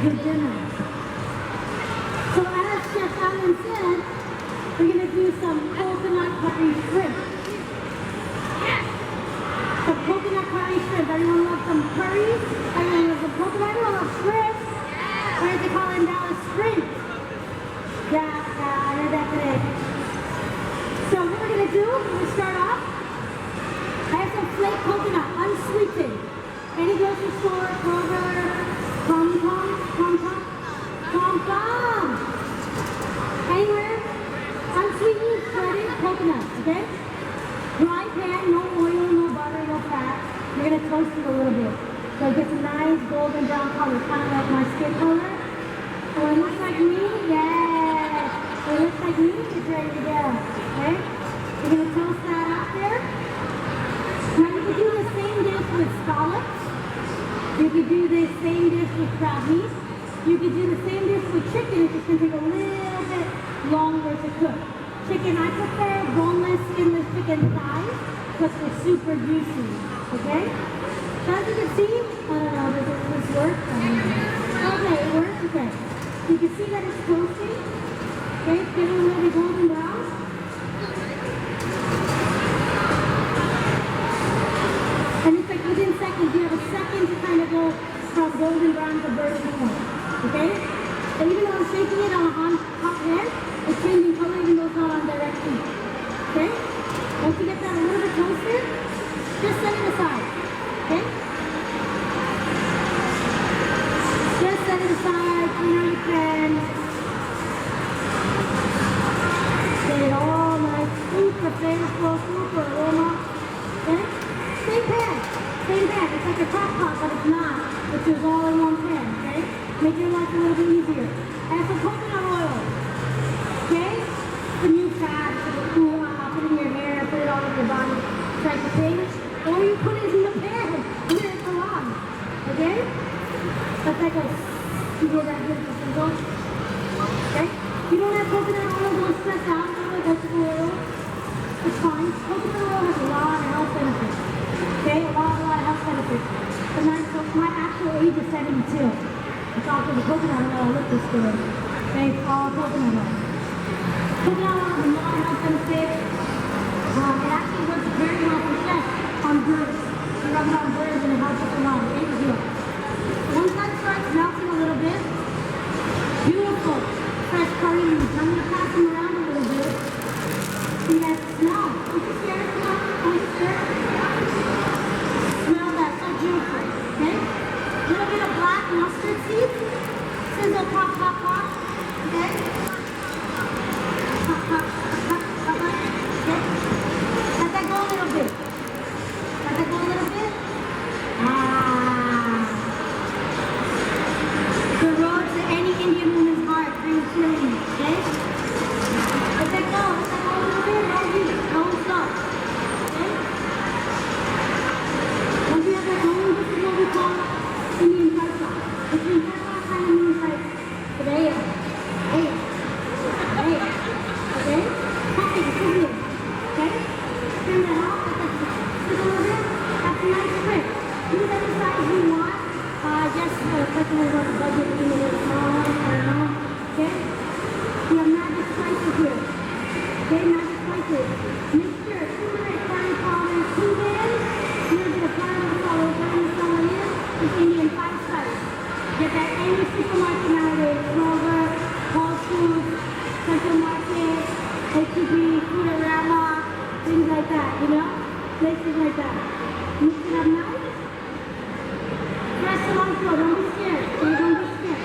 good dinner. So as Chef Allen said, we're going to do some coconut curry shrimp. Some coconut curry shrimp. Everyone loves some curry? Everyone loves some coconut? Everyone loves shrimp? What do they call in Dallas? Shrimp. Yeah, I heard that today. So what we're going to do, we're going to start off. I have some flake coconut, unsweetened. Any grocery store, Kroger, Tom. Anywhere, unsweetened, shredded coconut, okay? Dry pan, no oil, no butter, no fat. You're going to toast it a little bit. So it gets a nice golden brown color, kind of like my skin color. So it looks like me, yes. It looks like me, it's ready to go, okay? You're going to toast that out there. Now you can do the same dish with scallops. You could do the same dish with crab meat. You could do the same dish with chicken. It's just going to take a little bit longer to cook. Chicken, I prefer boneless, skinless chicken thighs because they're super juicy. Okay? So as you can see, I don't know, does this work? Okay, it works? Okay. You can see that it's toasting. Okay, it's getting a little bit golden brown. And it's like within seconds, you have a second to kind of go from golden brown to burning point. Okay? And even though I'm shaking it on hot pan, it's changing color even though it's not on direct heat. Okay? Once you get that a little bit toasted, just set it aside. Okay? Just set it aside, clean out your pan. Get it all nice, super flavorful, super aroma. Okay? Same pan. It's like a crock pot, but it's not. Which is all in one pan, okay? Make your life a little bit easier. Add some coconut oil, okay? The new fat, put it in your hair, put it all over your body, type of thing. Or you put it in the pan, and then it's on, okay? That's like a, you hear that good sizzle? Okay? You don't have coconut oil, don't stress out, don't have vegetable oil. It's fine. Coconut oil has a lot of health benefits. Okay, a lot of health benefits. And my actual age is 72. It's all for the coconut oil. Look this good. Okay, it's all coconut oil. Coconut oil has a lot of health benefits. It actually works very well for chest on birds. You rub it on birds and it helps us a lot. It ain't good. Once that starts melting a little bit, beautiful fresh curry leaves. I'm going to pass them around a little bit. See that smell? Don't you scare it? Don't you scare it? Smell that, so beautiful, okay? A little bit of black mustard seeds. Sizzle, pop, okay? Pop, okay? Let that go a little bit. The road to any Indian woman's heart brings healing, okay? Let that go a little bit, don't stop, okay? Once you have that going, this is what we call Indian tarsa. Indian tarsa kind of means like, today, okay? Happy, sizzling, okay? Turn that off, let that sizzle a little bit. That's a nice trick. Use any size you want. Just person will work budget in a little small, I don't know, okay? We have magic spices here. Okay, magic spices. Mixture, turmeric, garlic powder, cumin, a little bit of garlic masala here. It's Indian 5-spice. Get that any supermarket nowadays. Kroger, Whole Foods, Central Market, HEB, Foodorama, things like that, you know? Places like that. Mix it up nice. Press cilantro, don't be scared. Okay, don't be scared.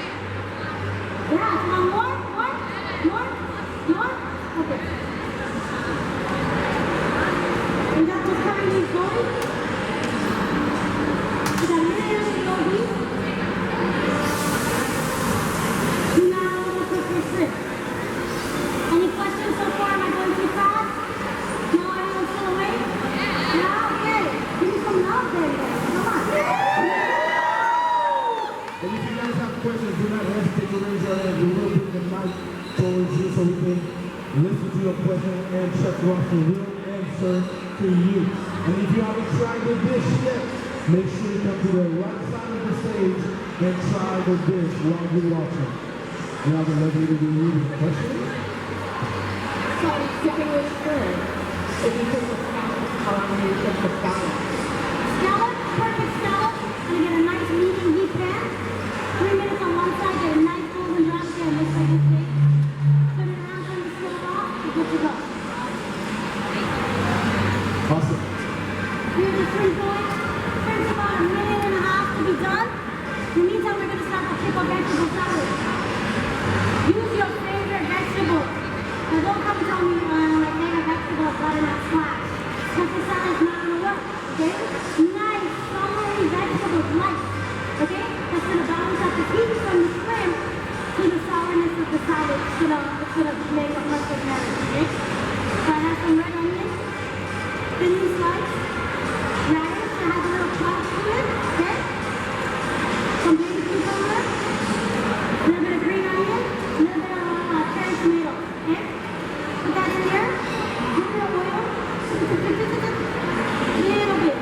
Yeah, come on, more? Okay. We got those curry leaves going. We got a little bit of these. Now we're going to cook your shrimp. Any questions so far? Am I going too fast? No, everyone's still awake? Yeah, okay. Give me some love there, guys. Come on. And if you guys have questions, do not hesitate to raise your hand. We will bring the mic towards you so we can listen to your question and Chef Russell will answer to you. And if you haven't tried the dish yet, Make sure you come to the right side of the stage and try the dish while you're watching. Now the lovely to do the question. So chicken is good. If you put the scallop on, you put the scallop. Scallop, perfect scallop. Gonna get a nice medium heat pan. 3 minutes on one side, get a nice golden brown pan, looks like a steak. Turn it around, turn the stove off, you're good to go. Awesome. Here's the shrimp going. Takes about a minute and a half to be done. In the meantime, we're gonna start the pickle vegetable salad. Use your favorite vegetables. Now don't come tell me my favorite vegetable is butternut squash. Because the salad's not gonna work, okay? Nice, summery vegetables, light, okay? That's gonna balance out the heat from the shrimp to the sourness of the salad. It's gonna make a perfect marriage, okay? So I have some red onion, thinly sliced, radish that has a little crunch to it, okay? Some baby cucumber, a little bit of green onion, a little bit of cherry tomato, okay? Put that in there, a little bit of oil, little bit.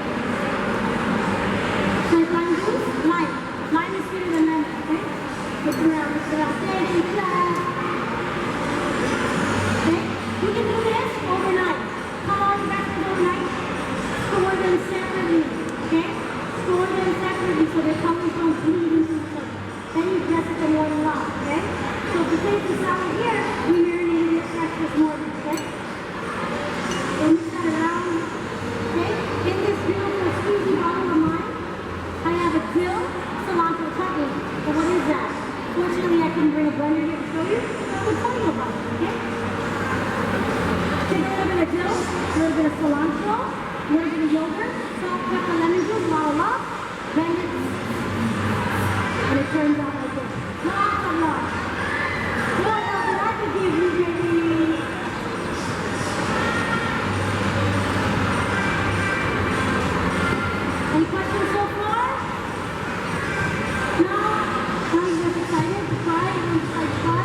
Like lime juice, lime. Lime is sweeter than lemon, okay? Mix it around, mix it around. Thank you, class. Okay? You can do this overnight. Come on, vegetables overnight. Store them separately, okay? Store them separately so their colors don't bleed into each other. Then you dress it the morning off, okay? So if you place the salad here, we marinated it fresh this morning, okay? So mix that around, okay? In this beautiful squeezy bottle of mine, I have a dill cilantro chutney. So what is that? Fortunately, I couldn't bring a blender here to show you. So I will tell you about it, okay? Take a little bit of dill, a little bit of cilantro, a little bit of yogurt, salt, pepper, lemon juice, voila, blend it, and it turns out like this. Lots of love. What else would I could give you, baby? Any questions so far? No? Now you're just excited to try? Everyone's excited to try?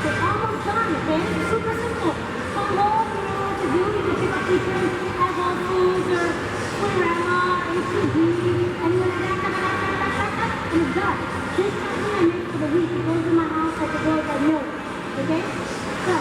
We're almost done, okay? It's super simple. Come home, you know what to do. You can pick up these things at Whole Foods or Foodorama, H-E-B, anywhere like that, and it's done. This chutney I make for the week. It goes in my house like it goes like milk, okay? So,